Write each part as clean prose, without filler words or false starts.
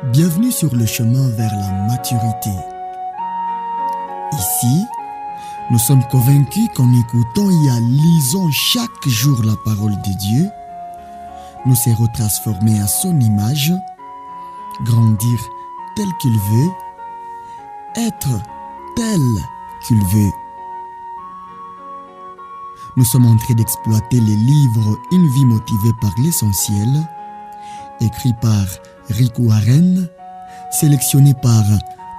Bienvenue sur le chemin vers la maturité. Ici, nous sommes convaincus qu'en écoutant et en lisant chaque jour la parole de Dieu, nous serons transformés à son image, grandir tel qu'il veut, être tel qu'il veut. Nous sommes en train d'exploiter les livres Une vie motivée par l'essentiel, écrit par Rick Warren, sélectionné par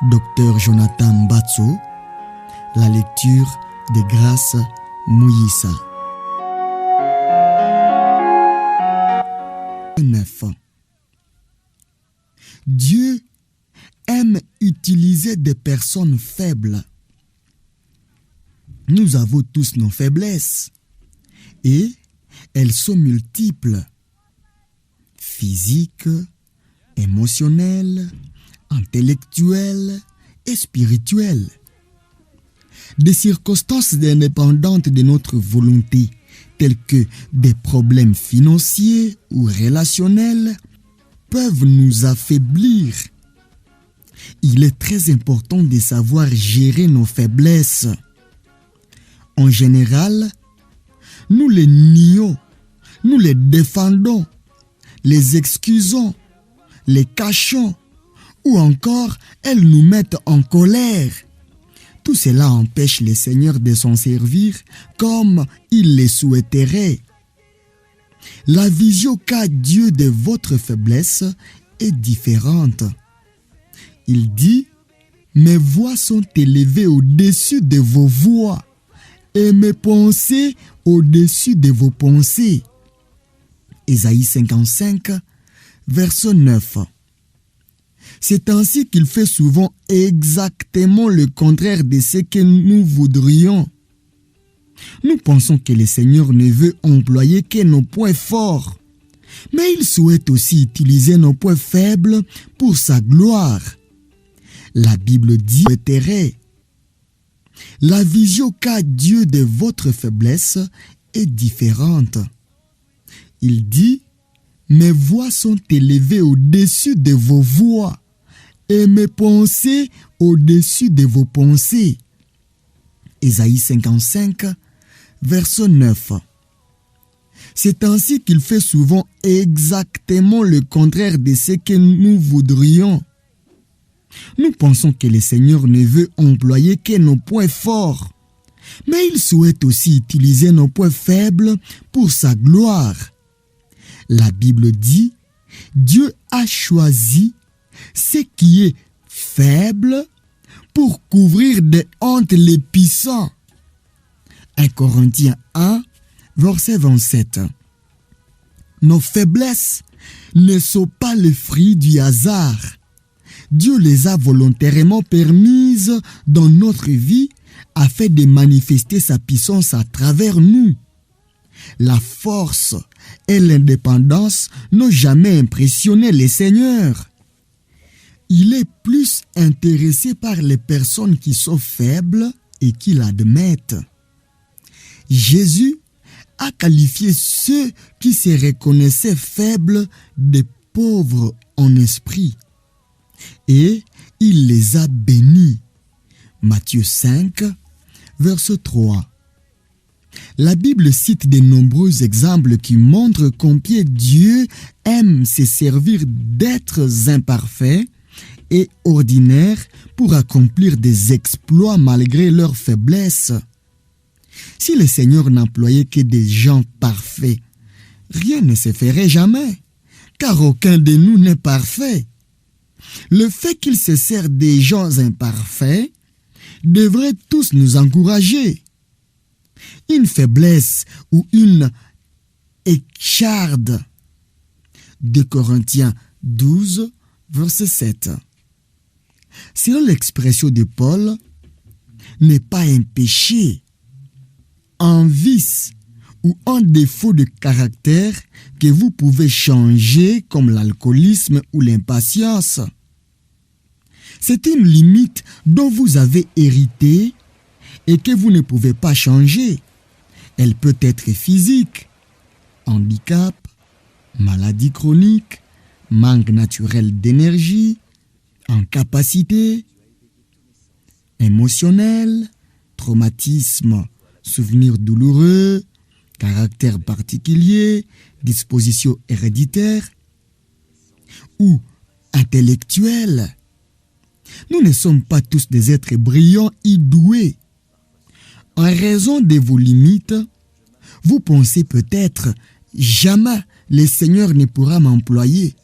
Dr Jonathan Batso, la lecture de Grace Mouyissa. 9. Dieu aime utiliser des personnes faibles. Nous avons tous nos faiblesses et elles sont multiples. Physiques, émotionnelles, intellectuelles et spirituelles. Des circonstances indépendantes de notre volonté, telles que des problèmes financiers ou relationnels, peuvent nous affaiblir. Il est très important de savoir gérer nos faiblesses. En général, nous les nions, nous les défendons, les excusons, les cachons, ou encore elles nous mettent en colère. Tout cela empêche le Seigneur de s'en servir comme il le souhaiterait. La vision qu'a Dieu de votre faiblesse est différente. Il dit, « Mes voix sont élevées au-dessus de vos voix et mes pensées au-dessus de vos pensées. » Ésaïe 55, verset 9. C'est ainsi qu'il fait souvent exactement le contraire de ce que nous voudrions. Nous pensons que le Seigneur ne veut employer que nos points forts, mais il souhaite aussi utiliser nos points faibles pour sa gloire. La Bible dit « La vision qu'a Dieu de votre faiblesse est différente. » Il dit « Mes voix sont élevées au-dessus de vos voix et mes pensées au-dessus de vos pensées. » Ésaïe 55, verset 9. C'est ainsi qu'il fait souvent exactement le contraire de ce que nous voudrions. Nous pensons que le Seigneur ne veut employer que nos points forts, mais il souhaite aussi utiliser nos points faibles pour sa gloire. La Bible dit, Dieu a choisi ce qui est faible pour couvrir de honte les puissants. 1 Corinthiens 1, verset 27. Nos faiblesses ne sont pas le fruit du hasard. Dieu les a volontairement permises dans notre vie afin de manifester sa puissance à travers nous. La force et l'indépendance n'ont jamais impressionné le Seigneur. Il est plus intéressé par les personnes qui sont faibles et qui l'admettent. Jésus a qualifié ceux qui se reconnaissaient faibles de pauvres en esprit et il les a bénis. Matthieu 5, verset 3. La Bible cite de nombreux exemples qui montrent combien Dieu aime se servir d'êtres imparfaits et ordinaires pour accomplir des exploits malgré leurs faiblesses. Si le Seigneur n'employait que des gens parfaits, rien ne se ferait jamais, car aucun de nous n'est parfait. Le fait qu'il se sert des gens imparfaits devrait tous nous encourager. Une faiblesse ou une écharde. 2 Corinthiens 12, verset 7. Selon l'expression de Paul, n'est pas un péché, un vice ou un défaut de caractère que vous pouvez changer comme l'alcoolisme ou l'impatience. C'est une limite dont vous avez hérité et que vous ne pouvez pas changer. Elle peut être physique, handicap, maladie chronique, manque naturel d'énergie, en capacité, émotionnel, traumatisme, souvenir douloureux, caractère particulier, disposition héréditaire ou intellectuel. Nous ne sommes pas tous des êtres brillants et doués. En raison de vos limites, vous pensez peut-être jamais le Seigneur ne pourra m'employer.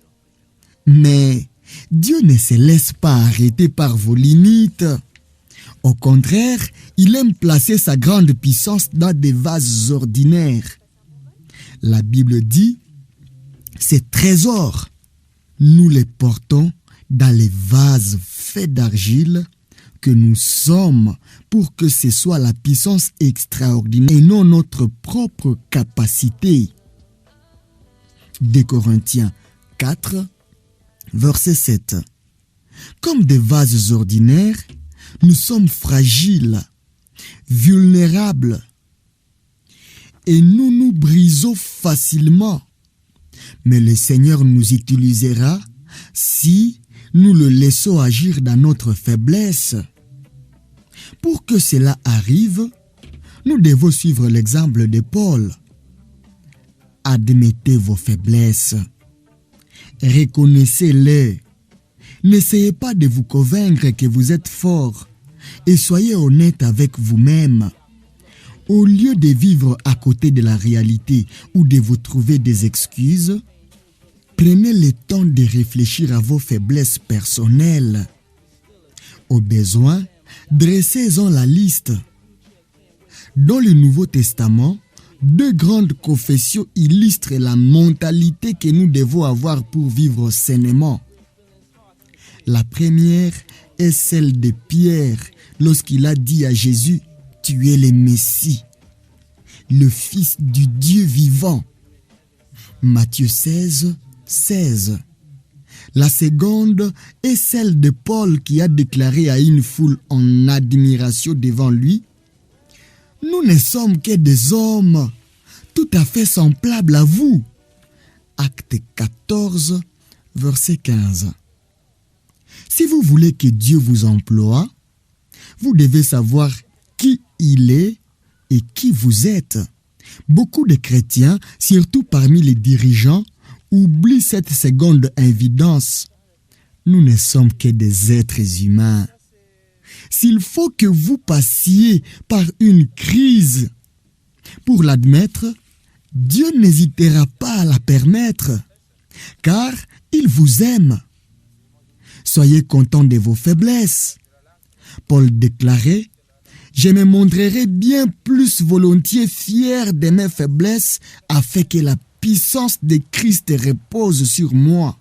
Mais Dieu ne se laisse pas arrêter par vos limites. Au contraire, il aime placer sa grande puissance dans des vases ordinaires. La Bible dit, ces trésors, nous les portons dans les vases faits d'argile que nous sommes pour que ce soit la puissance extraordinaire et non notre propre capacité. 2 Corinthiens 4, verset 7. Comme des vases ordinaires, nous sommes fragiles, vulnérables et nous nous brisons facilement. Mais le Seigneur nous utilisera si nous le laissons agir dans notre faiblesse. Pour que cela arrive, nous devons suivre l'exemple de Paul. Admettez vos faiblesses. Reconnaissez-les. N'essayez pas de vous convaincre que vous êtes fort et soyez honnête avec vous-même. Au lieu de vivre à côté de la réalité ou de vous trouver des excuses, prenez le temps de réfléchir à vos faiblesses personnelles. Au besoin, dressez-en la liste. Dans le Nouveau Testament, 2 grandes confessions illustrent la mentalité que nous devons avoir pour vivre sainement. La première est celle de Pierre lorsqu'il a dit à Jésus, « Tu es le Messie, le Fils du Dieu vivant. » Matthieu 16, 16. La seconde est celle de Paul qui a déclaré à une foule en admiration devant lui, « Nous ne sommes que des hommes tout à fait semblables à vous. » Acte 14, verset 15. Si vous voulez que Dieu vous emploie, vous devez savoir qui il est et qui vous êtes. Beaucoup de chrétiens, surtout parmi les dirigeants, oublient cette seconde évidence. Nous ne sommes que des êtres humains. S'il faut que vous passiez par une crise pour l'admettre, Dieu n'hésitera pas à la permettre, car il vous aime. Soyez content de vos faiblesses. Paul déclarait, « Je me montrerai bien plus volontiers fier de mes faiblesses afin que la puissance de Christ repose sur moi. »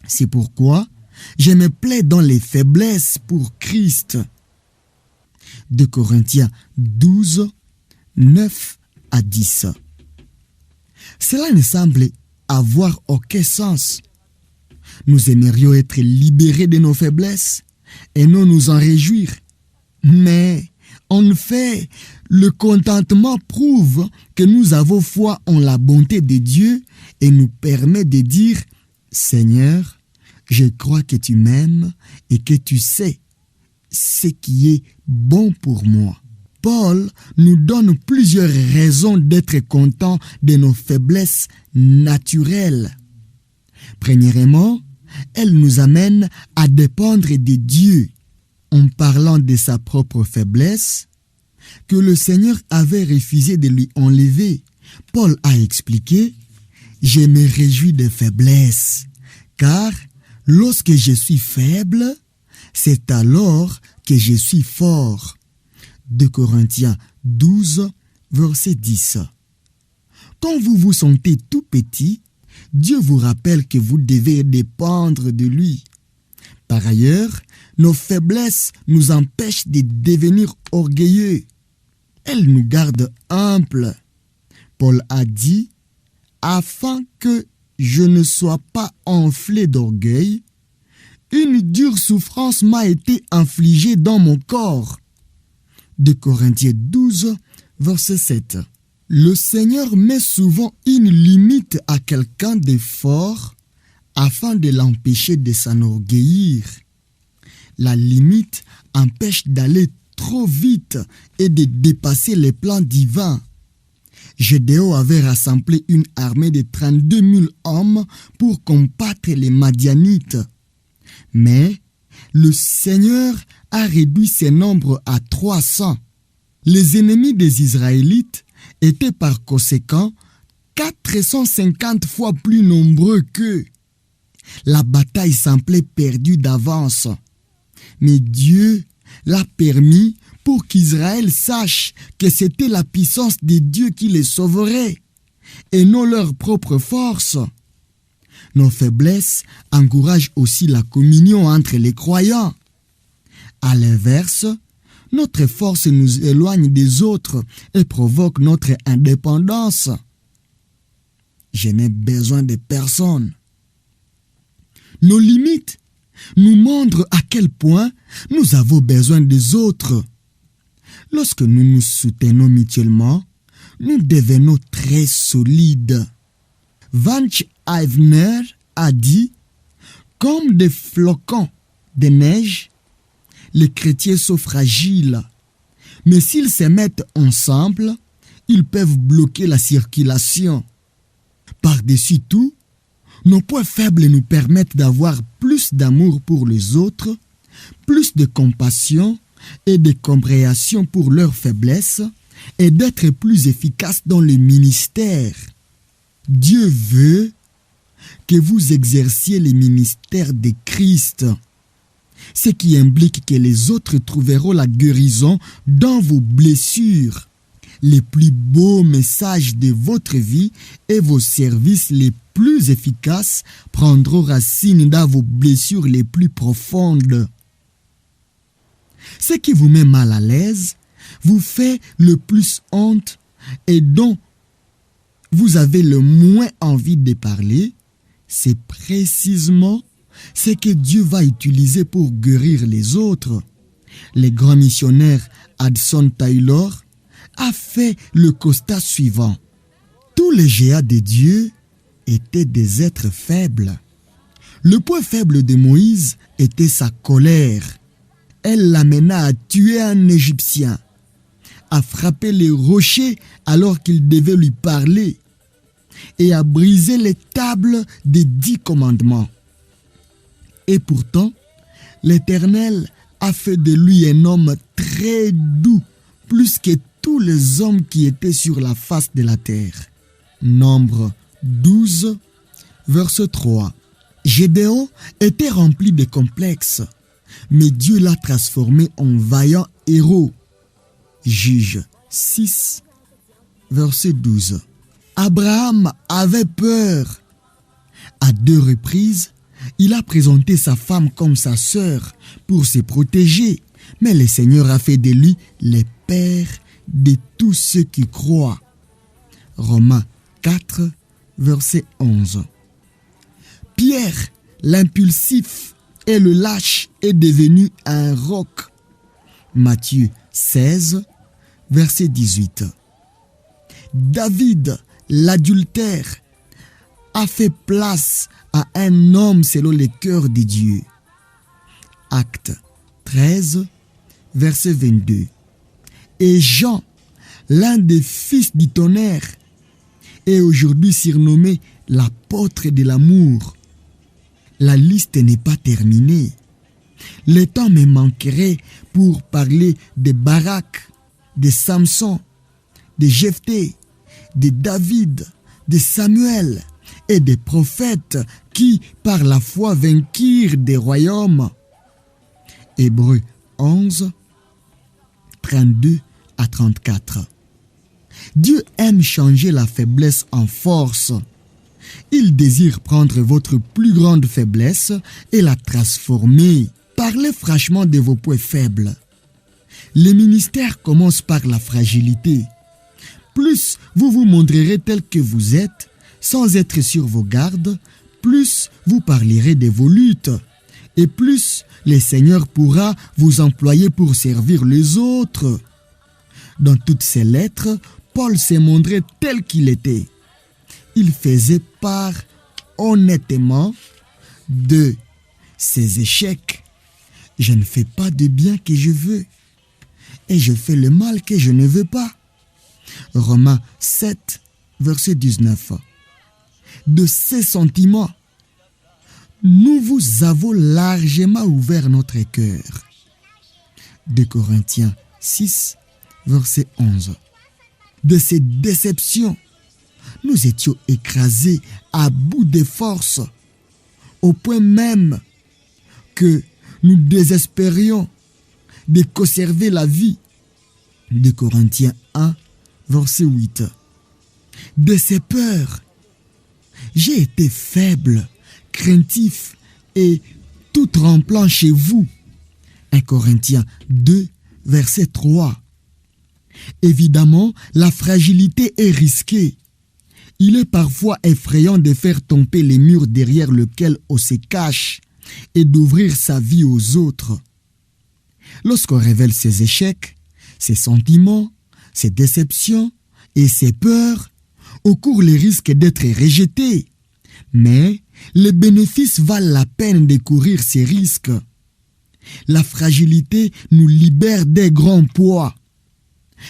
C'est pourquoi je me plais dans les faiblesses pour Christ. 2 Corinthiens 12, 9 à 10. Cela ne semble avoir aucun sens. Nous aimerions être libérés de nos faiblesses et non nous en réjouir. Mais en fait, le contentement prouve que nous avons foi en la bonté de Dieu et nous permet de dire « Seigneur, je crois que tu m'aimes et que tu sais ce qui est bon pour moi. » Paul nous donne plusieurs raisons d'être content de nos faiblesses naturelles. Premièrement, elle nous amène à dépendre de Dieu en parlant de sa propre faiblesse que le Seigneur avait refusé de lui enlever. Paul a expliqué « Je me réjouis des faiblesses, car lorsque je suis faible, c'est alors que je suis fort. » 2 Corinthiens 12, verset 10. Quand vous vous sentez tout petit, Dieu vous rappelle que vous devez dépendre de lui. Par ailleurs, nos faiblesses nous empêchent de devenir orgueilleux. Elles nous gardent humbles. Paul a dit, « Afin que je ne sois pas enflé d'orgueil, une dure souffrance m'a été infligée dans mon corps. » 2 Corinthiens 12, verset 7. Le Seigneur met souvent une limite à quelqu'un de fort afin de l'empêcher de s'enorgueillir. La limite empêche d'aller trop vite et de dépasser les plans divins. Gédéon avait rassemblé une armée de 32 000 hommes pour combattre les Madianites. Mais le Seigneur a réduit ce nombre à 300. Les ennemis des Israélites étaient par conséquent 450 fois plus nombreux qu'eux. La bataille semblait perdue d'avance. Mais Dieu l'a permis pour qu'Israël sache que c'était la puissance de Dieu qui les sauverait et non leur propre force. Nos faiblesses encouragent aussi la communion entre les croyants. À l'inverse, notre force nous éloigne des autres et provoque notre indépendance. Je n'ai besoin de personne. Nos limites nous montrent à quel point nous avons besoin des autres. Lorsque nous nous soutenons mutuellement, nous devenons très solides. Vance Havner a dit « Comme des flocons de neige, les chrétiens sont fragiles, mais s'ils se mettent ensemble, ils peuvent bloquer la circulation. Par-dessus tout, nos points faibles nous permettent d'avoir plus d'amour pour les autres, plus de compassion et de compréhension pour leurs faiblesses et d'être plus efficaces dans le ministère. Dieu veut que vous exerciez le ministère de Christ, ce qui implique que les autres trouveront la guérison dans vos blessures. Les plus beaux messages de votre vie et vos services les plus efficaces prendront racine dans vos blessures les plus profondes. Ce qui vous met mal à l'aise, vous fait le plus honte et dont vous avez le moins envie de parler, c'est précisément ce que Dieu va utiliser pour guérir les autres. Le grand missionnaire Hudson Taylor a fait le constat suivant. Tous les géants de Dieu étaient des êtres faibles. Le point faible de Moïse était sa colère. Elle l'amena à tuer un Égyptien, à frapper les rochers alors qu'il devait lui parler, et à briser les tables des 10 commandements. Et pourtant, l'Éternel a fait de lui un homme très doux, plus que tous les hommes qui étaient sur la face de la terre. Nombre 12, verset 3. Gédéon était rempli de complexes, mais Dieu l'a transformé en vaillant héros. Juge 6, verset 12. Abraham avait peur. À 2 reprises, il a présenté sa femme comme sa sœur pour se protéger, mais le Seigneur a fait de lui le père de tous ceux qui croient. Romains 4, verset 11. Pierre, l'impulsif et le lâche, est devenu un roc. Matthieu 16, verset 18. David, l'adultère, a fait place à un homme selon le cœur de Dieu. Acte 13, verset 22. Et Jean, l'un des fils du tonnerre, est aujourd'hui surnommé l'apôtre de l'amour. La liste n'est pas terminée. Le temps me manquerait pour parler de Barak, de Samson, de Jephthé, de David, de Samuel et des prophètes qui, par la foi, vainquirent des royaumes. Hébreux 11, 32 à 34. Dieu aime changer la faiblesse en force. Il désire prendre votre plus grande faiblesse et la transformer. Parlez franchement de vos points faibles. Le ministère commence par la fragilité. Plus vous vous montrerez tel que vous êtes, sans être sur vos gardes, plus vous parlerez de vos luttes. Et plus le Seigneur pourra vous employer pour servir les autres. Dans toutes ses lettres, Paul s'est montré tel qu'il était. Il faisait part honnêtement de ces échecs, je ne fais pas de bien que je veux et je fais le mal que je ne veux pas. Romains 7, verset 19. De ces sentiments, nous vous avons largement ouvert notre cœur. 2 Corinthiens 6, verset 11. De ces déceptions, nous étions écrasés à bout de force, au point même que nous désespérions de conserver la vie. 2 Corinthiens 1, verset 8. De ces peurs, j'ai été faible, craintif et tout tremblant chez vous. 1 Corinthiens 2, verset 3. Évidemment, la fragilité est risquée. Il est parfois effrayant de faire tomber les murs derrière lesquels on se cache et d'ouvrir sa vie aux autres. Lorsqu'on révèle ses échecs, ses sentiments, ses déceptions et ses peurs, on court le risque d'être rejeté. Mais les bénéfices valent la peine de courir ces risques. La fragilité nous libère des grands poids.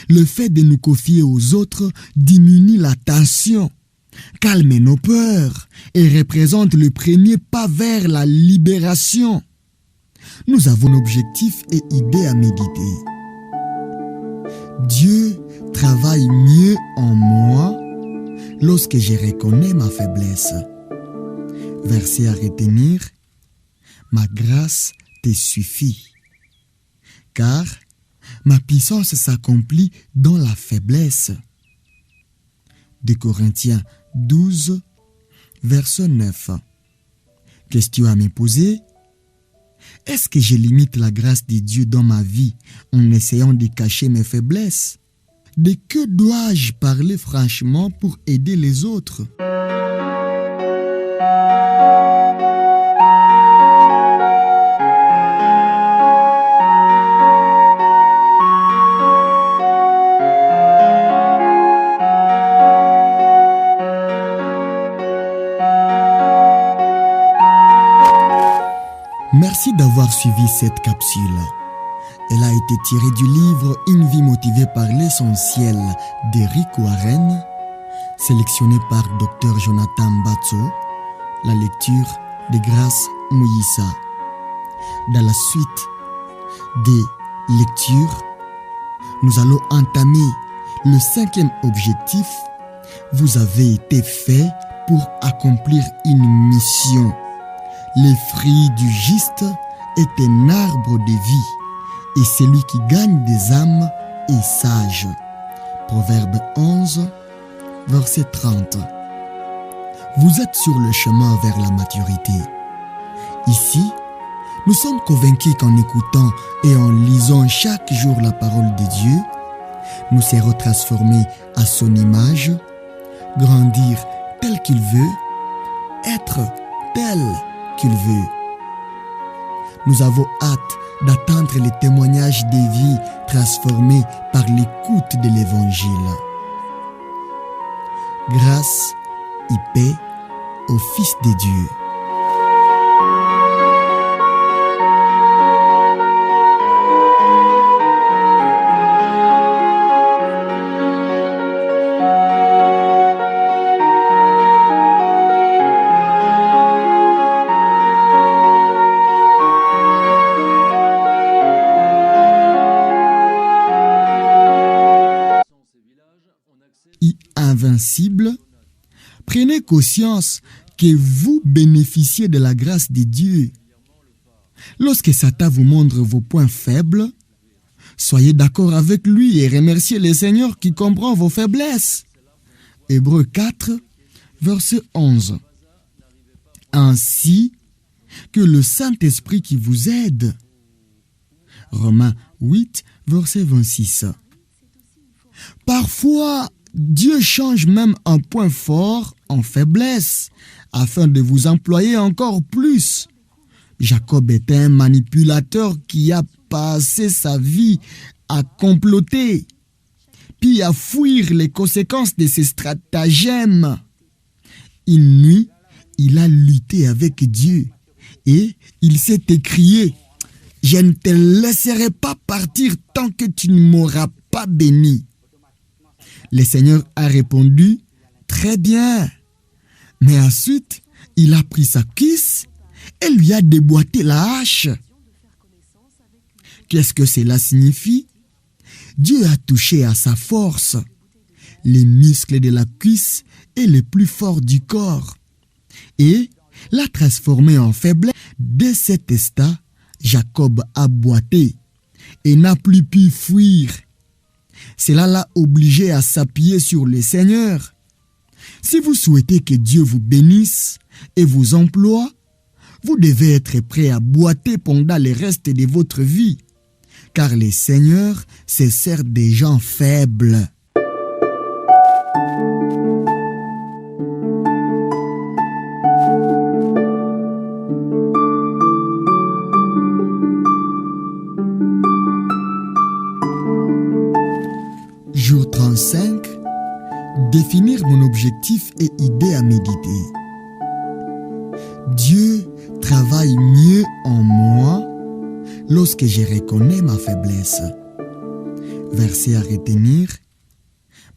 Le fait de nous confier aux autres diminue la tension, calme nos peurs et représente le premier pas vers la libération. Nous avons objectifs et idées à méditer. Dieu travaille mieux en moi lorsque je reconnais ma faiblesse. Verset à retenir, ma grâce te suffit, car ma puissance s'accomplit dans la faiblesse. 2 Corinthiens 12, verset 9. Question à me poser. Est-ce que je limite la grâce de Dieu dans ma vie en essayant de cacher mes faiblesses? De que dois-je parler franchement pour aider les autres? Merci d'avoir suivi cette capsule. Elle a été tirée du livre Une vie motivée par l'essentiel d'Eric Warren, sélectionné par Dr Jonathan Batso, la lecture de Grace Mouyissa. Dans la suite des lectures, nous allons entamer le 5e objectif. Vous avez été fait pour accomplir une mission. Le fruit du juste est un arbre de vie, et celui qui gagne des âmes est sage. Proverbe 11, verset 30. Vous êtes sur le chemin vers la maturité. Ici, nous sommes convaincus qu'en écoutant et en lisant chaque jour la parole de Dieu, nous serons transformés à son image, grandir tel qu'il veut, être tel qu'il veut. Nous avons hâte d'attendre les témoignages des vies transformées par l'écoute de l'Évangile. Grâce et paix au Fils de Dieu. Invincible, prenez conscience que vous bénéficiez de la grâce de Dieu. Lorsque Satan vous montre vos points faibles, soyez d'accord avec lui et remerciez le Seigneur qui comprend vos faiblesses. Hébreux 4, verset 11. Ainsi que le Saint-Esprit qui vous aide. Romains 8, verset 26. Parfois, Dieu change même un point fort en faiblesse afin de vous employer encore plus. Jacob était un manipulateur qui a passé sa vie à comploter, puis à fuir les conséquences de ses stratagèmes. Une nuit, il a lutté avec Dieu Et il s'est écrié: je ne te laisserai pas partir tant que tu ne m'auras pas béni. Le Seigneur a répondu: très bien. Mais ensuite, il a pris sa cuisse et lui a déboîté la hache. Qu'est-ce que cela signifie? Dieu a touché à sa force. Les muscles de la cuisse est le plus fort du corps et l'a transformé en faiblesse. Dès cet instant, Jacob a boité et n'a plus pu fuir. Cela l'a obligé à s'appuyer sur le Seigneur. Si vous souhaitez que Dieu vous bénisse et vous emploie, vous devez être prêt à boiter pendant le reste de votre vie, car le Seigneur se sert des gens faibles. Jour 35. Définir mon objectif et idée à méditer. Dieu travaille mieux en moi lorsque je reconnais ma faiblesse. Verset à retenir: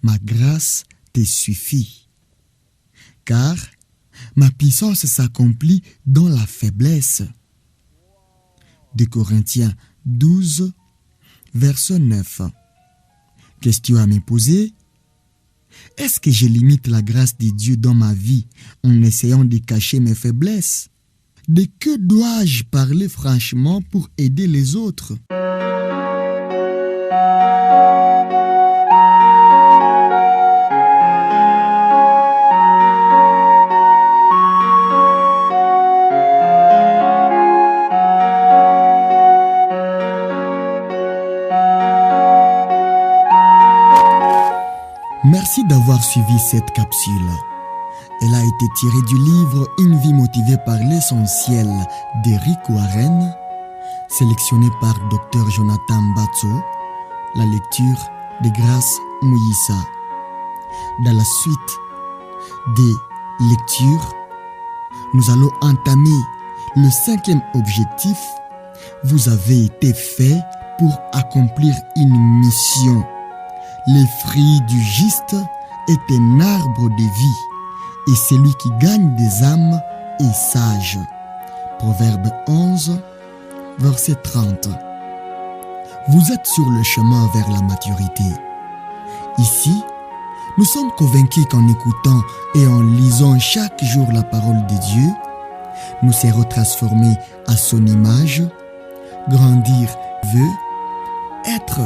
ma grâce te suffit, car ma puissance s'accomplit dans la faiblesse. 2 Corinthiens 12, verset 9. Question à me poser: est-ce que je limite la grâce de Dieu dans ma vie en essayant de cacher mes faiblesses? De que dois-je parler franchement pour aider les autres? Merci d'avoir suivi cette capsule. Elle a été tirée du livre Une vie motivée par l'essentiel d'Eric Warren, sélectionné par Dr Jonathan Batso, la lecture de Grace Mouyissa. Dans la suite des lectures, nous allons entamer le 5e objectif. Vous avez été fait pour accomplir une mission. Les fruits du juste est un arbre de vie, et celui qui gagne des âmes est sage. Proverbe 11, verset 30. Vous êtes sur le chemin vers la maturité. Ici, nous sommes convaincus qu'en écoutant et en lisant chaque jour la parole de Dieu, nous serons transformés à son image. Grandir veut être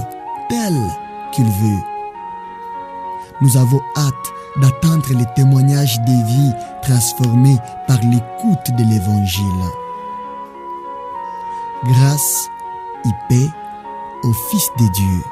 tel qu'il veut. Nous avons hâte d'attendre les témoignages des vies transformées par l'écoute de l'Évangile. Grâce et paix au Fils de Dieu.